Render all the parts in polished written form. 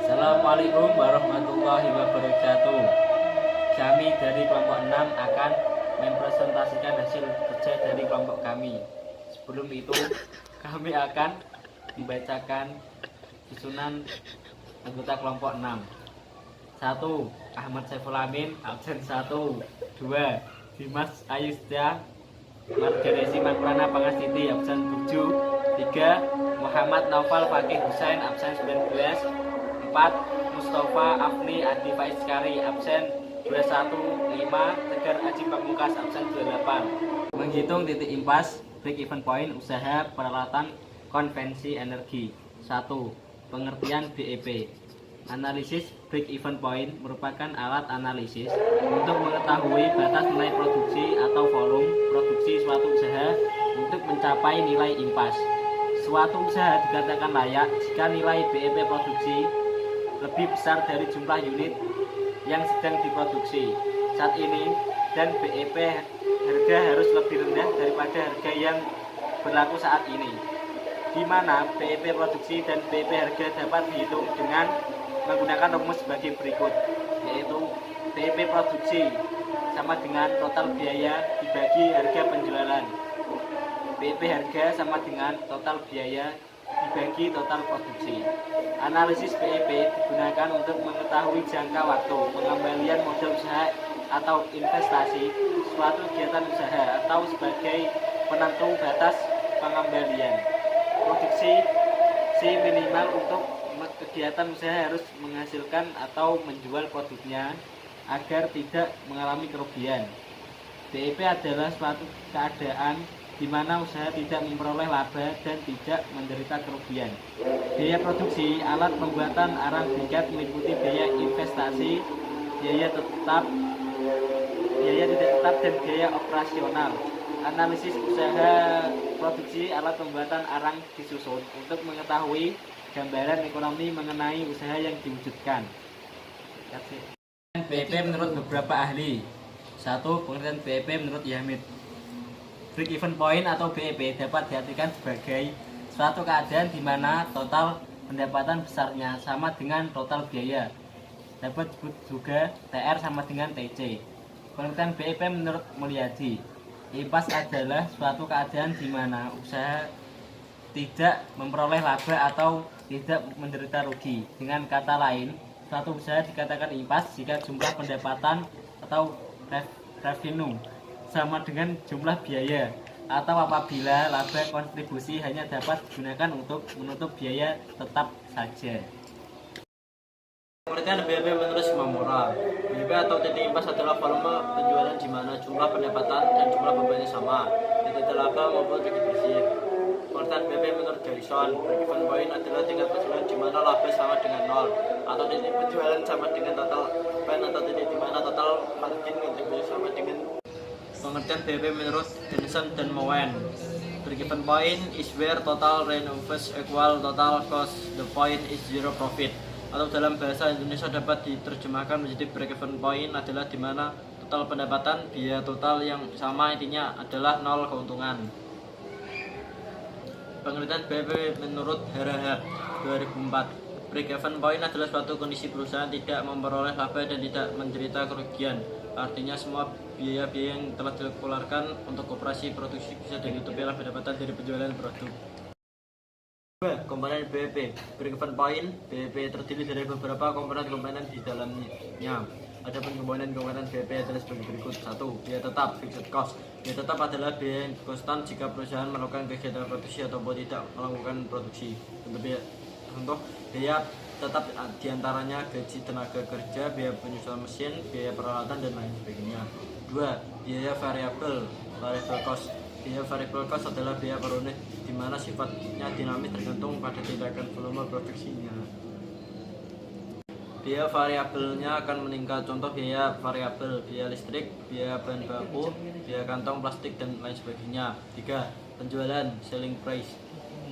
Assalamualaikum warahmatullahi wabarakatuh. Kami dari kelompok 6 akan mempresentasikan hasil kerja dari kelompok kami. Sebelum itu, kami akan membacakan susunan anggota kelompok 6. 1. Ahmad Saiful Amin, absen 1. 2. Dimas Ayusda Margaresi Maulana Pangastiti, absen 7. 3. Muhammad Naufal Fakih Husain, absen 19. 4. Mustafa Afni Adi Faiskari, absen 21. 5. Tegar Aji Pamungkas, absen 28. Menghitung titik impas break even point usaha peralatan konvensi energi. 1. Pengertian BEP. Analisis break even point merupakan alat analisis untuk mengetahui batas nilai produksi atau volume produksi suatu usaha untuk mencapai nilai impas. Suatu usaha dikatakan layak jika nilai BEP produksi lebih besar dari jumlah unit yang sedang diproduksi saat ini, dan BEP harga harus lebih rendah daripada harga yang berlaku saat ini, di mana BEP produksi dan BEP harga dapat dihitung dengan menggunakan rumus sebagai berikut, yaitu BEP produksi sama dengan total biaya dibagi harga penjualan. BEP harga sama dengan total biaya dibagi total produksi. Analisis BEP digunakan untuk mengetahui jangka waktu pengembalian modal usaha atau investasi suatu kegiatan usaha atau sebagai penentu batas pengembalian. Produksi minimal untuk kegiatan usaha harus menghasilkan atau menjual produknya agar tidak mengalami kerugian. BEP adalah suatu keadaan di mana usaha tidak memperoleh laba dan tidak menderita kerugian. Biaya produksi alat pembuatan arang bingkat meliputi biaya investasi, biaya tidak tetap, dan biaya operasional. Analisis usaha produksi alat pembuatan arang disusun untuk mengetahui gambaran ekonomi mengenai usaha yang diwujudkan. BEP menurut beberapa ahli. 1. Pengertian BEP menurut Yamid. Break even point atau BEP dapat diartikan sebagai suatu keadaan di mana total pendapatan besarnya sama dengan total biaya. Dapat disebut juga TR sama dengan TC. Pengertian BEP menurut Mulyadi. Impas adalah suatu keadaan di mana usaha tidak memperoleh laba atau tidak menderita rugi. Dengan kata lain, suatu usaha dikatakan impas jika jumlah pendapatan atau revenue sama dengan jumlah biaya, atau apabila laba kontribusi hanya dapat digunakan untuk menutup biaya tetap saja. Pengertian BEP menurut Shimomura. BEP atau titik impas adalah volume penjualan di mana jumlah pendapatan dan jumlah bebannya sama, titik laba maupun titik bersih. Pengertian BEP menurut Garrison. Break even point adalah tingkat penjualan di mana laba sama dengan 0, atau titik penjualan sama dengan total beban, atau titik di mana total margin kontribusi sama dengan. Pengertian BEP menurut Denison dan Mowen. Break even point is where total revenues equal total cost. The point is zero profit. Atau dalam bahasa Indonesia dapat diterjemahkan menjadi break even point adalah di mana total pendapatan biaya total yang sama, intinya adalah 0 keuntungan. Pengertian BEP menurut Harahap 2004. Break even point adalah suatu kondisi perusahaan tidak memperoleh laba dan tidak menderita kerugian. Artinya semua biaya-biaya yang telah dikeluarkan untuk operasi produksi bisa ditutupi oleh pendapatan dari penjualan produk. Komponen BEP. Break even point BEP terdiri dari beberapa komponen di dalamnya. Adapun komponen BEP adalah sebagai berikut. 1. Biaya tetap fixed cost. Biaya tetap adalah biaya yang konstan jika perusahaan melakukan kegiatan produksi ataupun tidak melakukan produksi. Contoh biaya tetap diantaranya gaji tenaga kerja, biaya penyusuan mesin, biaya peralatan, dan lain sebagainya. 2. Biaya variabel cost. Biaya variable cost adalah biaya per unit di mana sifatnya dinamis tergantung pada tindakan volume produksinya. Biaya variabelnya akan meningkat, contoh biaya variabel, biaya listrik, biaya bahan baku, biaya kantong plastik, dan lain sebagainya. 3. Penjualan selling price.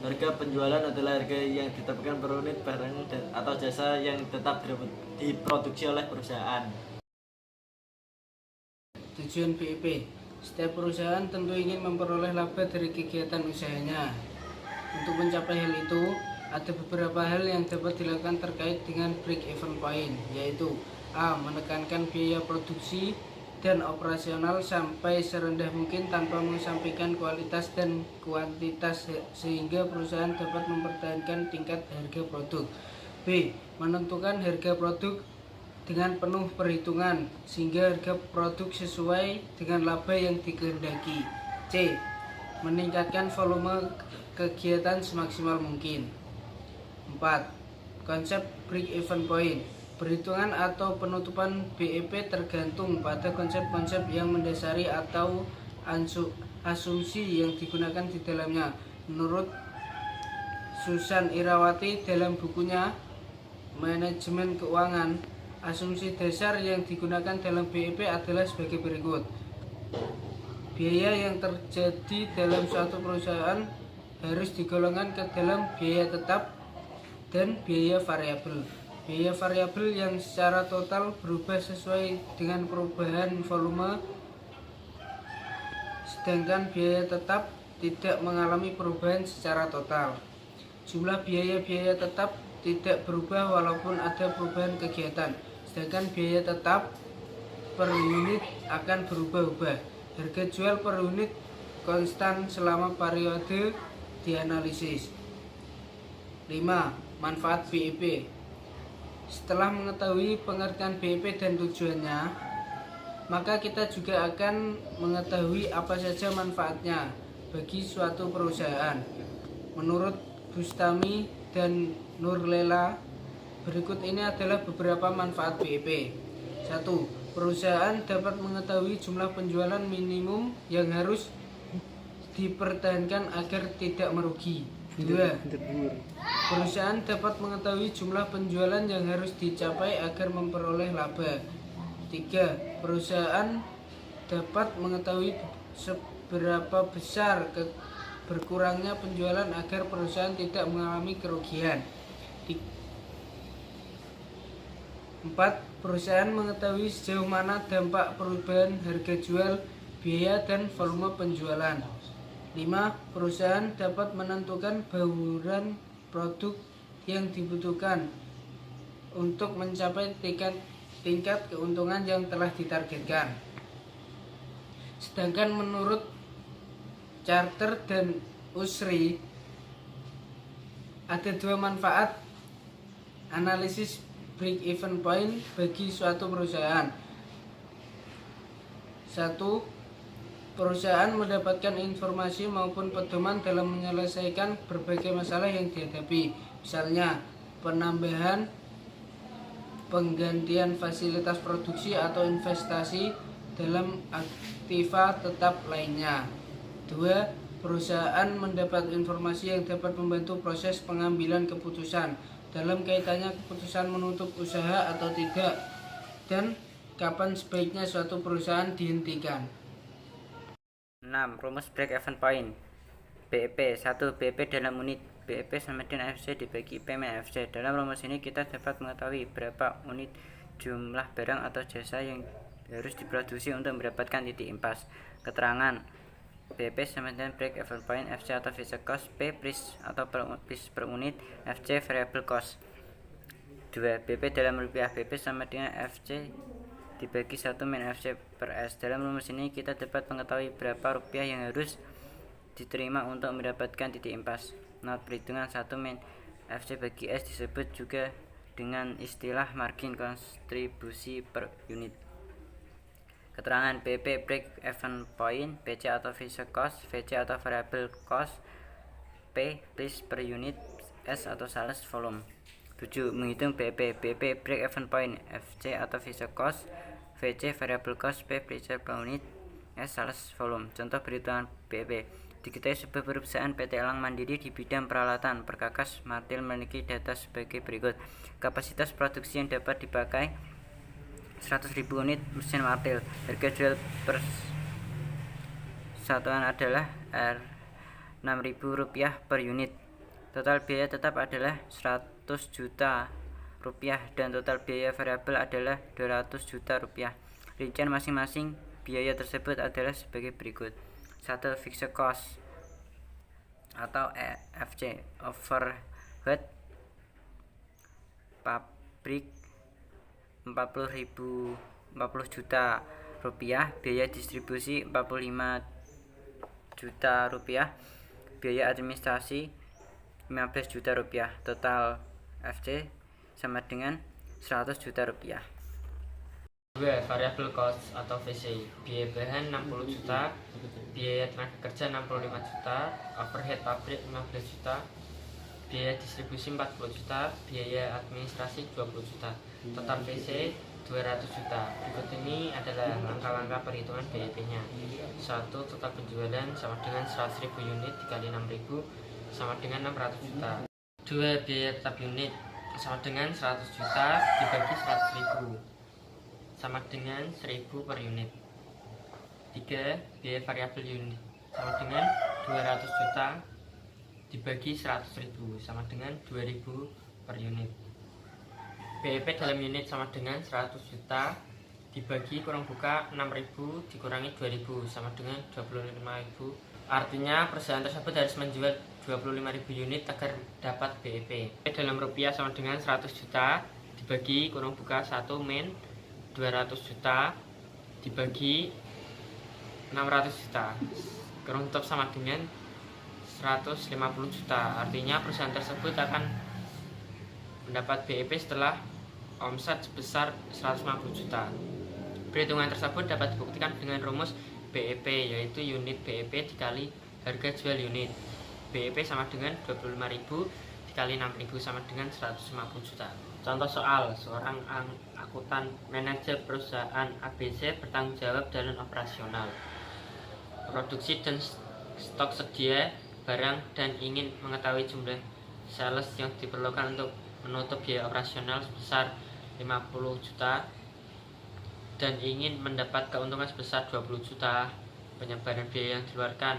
Harga penjualan adalah harga yang ditetapkan per unit barang atau jasa yang tetap diproduksi oleh perusahaan. Tujuan BEP. Setiap perusahaan tentu ingin memperoleh laba dari kegiatan usahanya. Untuk mencapai hal itu, Ada beberapa hal yang dapat dilakukan terkait dengan break-even point, yaitu A. Menekankan biaya produksi dan operasional sampai serendah mungkin tanpa mengesampingkan kualitas dan kuantitas sehingga perusahaan dapat mempertahankan tingkat harga produk. B. Menentukan harga produk dengan penuh perhitungan sehingga harga produk sesuai dengan laba yang dikehendaki. C. Meningkatkan volume kegiatan semaksimal mungkin. 4. Konsep break-even point. Perhitungan atau penutupan BEP tergantung pada konsep-konsep yang mendasari atau asumsi yang digunakan di dalamnya. Menurut Susan Irawati dalam bukunya Manajemen Keuangan, asumsi dasar yang digunakan dalam BEP adalah sebagai berikut. Biaya yang terjadi dalam suatu perusahaan harus digolongkan ke dalam biaya tetap dan biaya variabel. Biaya variabel yang secara total berubah sesuai dengan perubahan volume, sedangkan biaya tetap tidak mengalami perubahan secara total. Jumlah biaya-biaya tetap tidak berubah walaupun ada perubahan kegiatan, sedangkan biaya tetap per unit akan berubah-ubah. Harga jual per unit konstan selama periode dianalisis. 5. Manfaat BEP. Setelah mengetahui pengertian BEP dan tujuannya, maka kita juga akan mengetahui apa saja manfaatnya bagi suatu perusahaan. Menurut Bustami dan Nurlela, berikut ini adalah beberapa manfaat BEP. 1. Perusahaan dapat mengetahui jumlah penjualan minimum yang harus dipertahankan agar tidak merugi. 2. Perusahaan dapat mengetahui jumlah penjualan yang harus dicapai agar memperoleh laba. 3. Perusahaan dapat mengetahui seberapa besar berkurangnya penjualan agar perusahaan tidak mengalami kerugian. 4. Perusahaan mengetahui sejauh mana dampak perubahan harga jual, biaya, dan volume penjualan. 5. Perusahaan dapat menentukan bauran produk yang dibutuhkan untuk mencapai tingkat keuntungan yang telah ditargetkan. Sedangkan menurut Charter dan Usri, ada 2 manfaat analisis break-even point bagi suatu perusahaan. 1. Perusahaan mendapatkan informasi maupun pedoman dalam menyelesaikan berbagai masalah yang dihadapi, misalnya penambahan, penggantian fasilitas produksi atau investasi dalam aktiva tetap lainnya. 2. Perusahaan mendapat informasi yang dapat membantu proses pengambilan keputusan dalam kaitannya keputusan menutup usaha atau tidak dan kapan sebaiknya suatu perusahaan dihentikan. 6. Rumus break-even point. BEP. 1. BEP dalam unit. BEP sama dengan FC dibagi P min FC. Dalam rumus ini kita dapat mengetahui berapa unit jumlah barang atau jasa yang harus diproduksi untuk mendapatkan titik impas. Keterangan BEP sama dengan break-even point, FC atau fixed cost, P price atau price per unit, FC variable cost. 2. BEP dalam rupiah. BEP sama dengan FC dibagi 1 min FC per S. Dalam rumus ini kita dapat mengetahui berapa rupiah yang harus diterima untuk mendapatkan titik impas. Not perhitungan 1 min FC bagi S disebut juga dengan istilah margin kontribusi per unit. Keterangan BEP break even point, BC atau fixed cost, VC atau variable cost, P price per unit, S atau sales volume. 7. Menghitung BEP. BEP break even point, FC atau fixed cost, VC variable cost, P price per unit, S sales volume. Contoh perhitungan BEP. Diketahui sebuah perusahaan PT Elang Mandiri di bidang peralatan perkakas martil memiliki data sebagai berikut. Kapasitas produksi yang dapat dipakai 100.000 unit mesin martil. Harga jual per satuan adalah Rp6.000 per unit. Total biaya tetap adalah 100 juta rupiah dan total biaya variabel adalah 200 juta rupiah. Rincian masing-masing biaya tersebut adalah sebagai berikut. 1. Fixed cost atau FC, overhead Hut pabrik 40 juta rupiah, biaya distribusi 45 juta rupiah, biaya administrasi 15 juta rupiah. Total FC sama dengan 100 juta rupiah. 2. Variable cost atau VC. Biaya bahan 60 juta, biaya tenaga kerja 65 juta, overhead pabrik 15 juta, biaya distribusi 40 juta, biaya administrasi 20 juta. Total VC 200 juta. Berikut ini adalah langkah-langkah perhitungan BEP-nya. 1. Total penjualan sama dengan 100.000 unit dikali 6.000 sama dengan 600 juta. 2. Biaya tetap unit sama dengan 100 juta dibagi 100.000 sama dengan 1.000 per unit. 3. Biaya variabel unit sama dengan 200 juta dibagi 100.000 sama dengan 2.000 per unit. BEP dalam unit sama dengan 100 juta dibagi kurang buka 6.000 dikurangi 2.000 sama dengan 25.000. Artinya perusahaan tersebut harus menjual 25.000 unit agar dapat BEP. Dalam rupiah sama dengan 100 juta dibagi kurang buka 1 min 200 juta dibagi 600 juta kurang tutup sama dengan 150 juta. Artinya perusahaan tersebut akan mendapat BEP setelah omset sebesar 150 juta. Perhitungan tersebut dapat dibuktikan dengan rumus BEP, yaitu unit BEP dikali harga jual unit. BEP sama dengan 25.000 dikali 6.000 sama dengan 150 juta. Contoh soal, seorang akuntan manajer perusahaan ABC bertanggung jawab dalam operasional, produksi dan stok sedia barang dan ingin mengetahui jumlah sales yang diperlukan untuk menutup biaya operasional sebesar 50 juta dan ingin mendapat keuntungan sebesar 20 juta. Penyebaran biaya yang dikeluarkan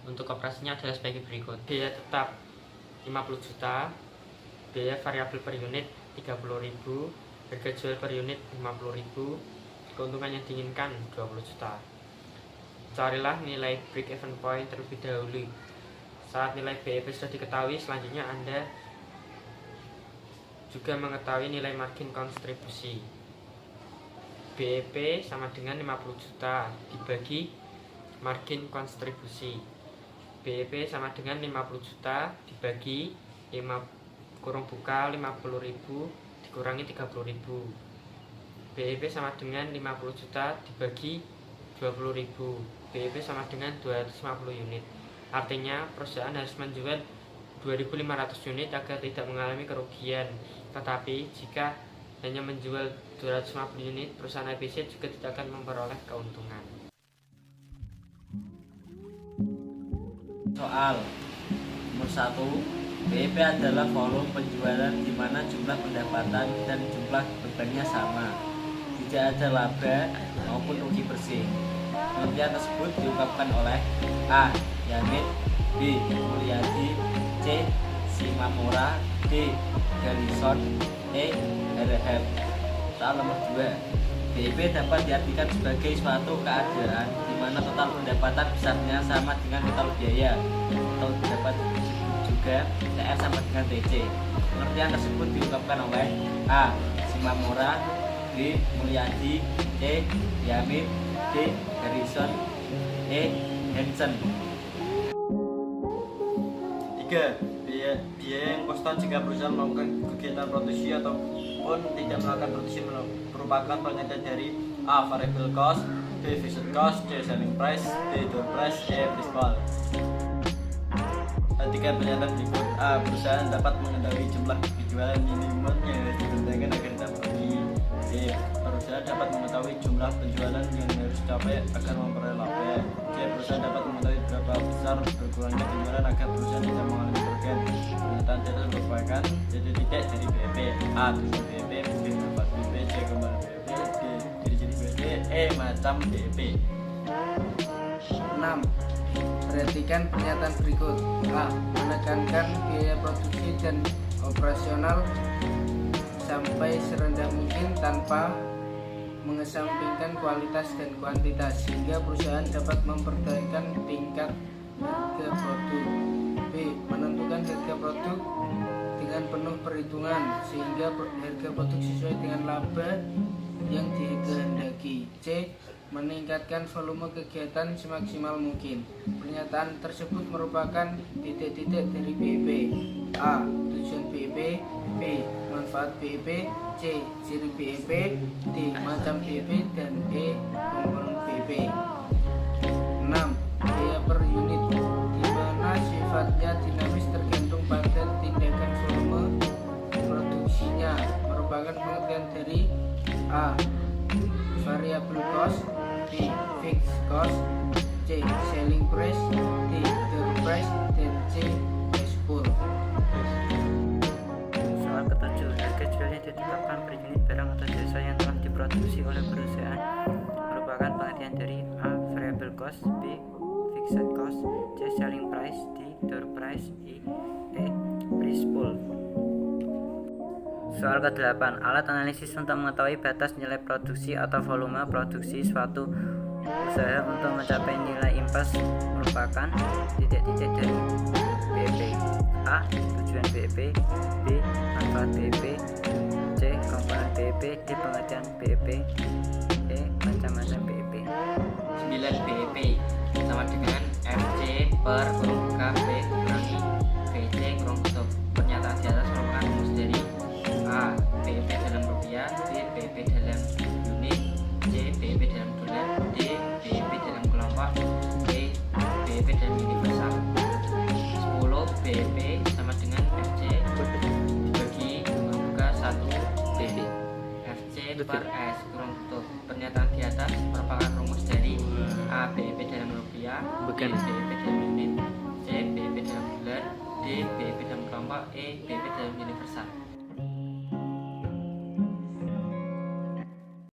untuk operasinya adalah sebagai berikut. Biaya tetap 50 juta, biaya variabel per unit 30.000, harga jual per unit 50.000, keuntungan yang diinginkan 20 juta. Carilah nilai break even point terlebih dahulu. Saat nilai BEP sudah diketahui, selanjutnya Anda juga mengetahui nilai margin kontribusi. BEP sama dengan 50 juta dibagi margin kontribusi. BEP sama dengan 50 juta dibagi 5 kurang buka 50.000 dikurangi 30.000. BEP sama dengan 50 juta dibagi 20.000. BEP sama dengan 250 unit. Artinya perusahaan harus menjual 2.500 unit agar tidak mengalami kerugian. Tetapi jika hanya menjual 250 unit, perusahaan ABC juga tidak akan memperoleh keuntungan. Soal nomor 1, BEP adalah volume penjualan di mana jumlah pendapatan dan jumlah bebannya sama, tidak ada laba maupun rugi bersih. Pengertian tersebut diungkapkan oleh A. Yamit, B. Mulyadi, C. Simamura, D. Garrison, E. Herheb. Soal nomor 2, BEP dapat diartikan sebagai suatu keadaan di mana total pendapatan besarnya sama dengan total biaya, atau dapat juga TR sama dengan TC. Pengertian tersebut diungkapkan oleh A. Simamura, B. Mulyadi, C. Yamit, D. Garrison, E. Hansen. 3. Biaya yang konstan jika perusahaan melakukan kegiatan produksi ataupun tidak melakukan produksi merupakan pengertian dari A. Variable cost, B. Fixed cost, C. Selling price, D. Door price, E. Principal. Perhatikan pernyataan berikut. A. Perusahaan dapat mengetahui jumlah penjualan minimum yang harus dikerjakan agar tidak merugi. B. Perusahaan dapat mengetahui jumlah penjualan yang harus dicapai agar memperoleh laba. C. Perusahaan dapat mengetahui berapa besar berkurangnya penjualan agar perusahaan tidak mengalami kerugian. Pernyataan C merupakan titik dari BEP. A. Tujuan BEP, B. Manfaat BEP, C. Kembali BEP, D. Ciri-ciri BEP, E. Macam BEP. 6. Perhatikan pernyataan berikut. A. Menekankan biaya produksi dan operasional sampai serendah mungkin tanpa mengesampingkan kualitas dan kuantitas sehingga perusahaan dapat mempertahankan tingkat harga produk. B. Menentukan harga produk dengan penuh perhitungan sehingga harga produk sesuai dengan laba yang dikehendaki. C. Meningkatkan volume kegiatan semaksimal mungkin. Pernyataan tersebut merupakan titik-titik dari BEP. A. Tujuan BEP. B. Manfaat BEP. C. Ciri BEP. D. Macam BEP. Dan E. Komponen BEP. 6. Biaya per unit, di mana sifatnya dinamis tergantung pada tindakan volume produksinya, merupakan pengertian dari A. Variable cost. B. Fixed cost. C. Selling price. D. Door price. Dan C. Cash pool. Soal ketujuh, harga jual yang ditetapkan per unit barang atau jasa yang telah diproduksi oleh perusahaan merupakan pengertian dari A. Variable cost. B. Fixed cost. C. Selling price. D. Door price. E. Price pool. Soal ke-8, alat analisis untuk mengetahui batas nilai produksi atau volume produksi suatu usaha untuk mencapai nilai impas merupakan titik-titik dari BEP. A. Tujuan BEP. B. Manfaat BEP. C. Komponen BEP. D. Pengertian BEP. E. Macam-macam BEP. 9. BEP sama dengan FC per kurung KB kurangi VC kurung tutup. Pernyataan di atas merupakan rumus dari A. BEP dalam rupiah. B. BEP dalam unit. C. BEP dalam dolar. D. BEP dalam kelompok. E. BEP dalam universal. 10. BEP sama dengan FC dibagi kurung buka 1 BEP FC per S kurung tutup. Pernyataan di atas merupakan rumus dari A. BEP dalam rupiah. B. BEP dalam unit. C. BEP dalam dolar. D. BEP dalam kelompok. E. BEP dalam universal.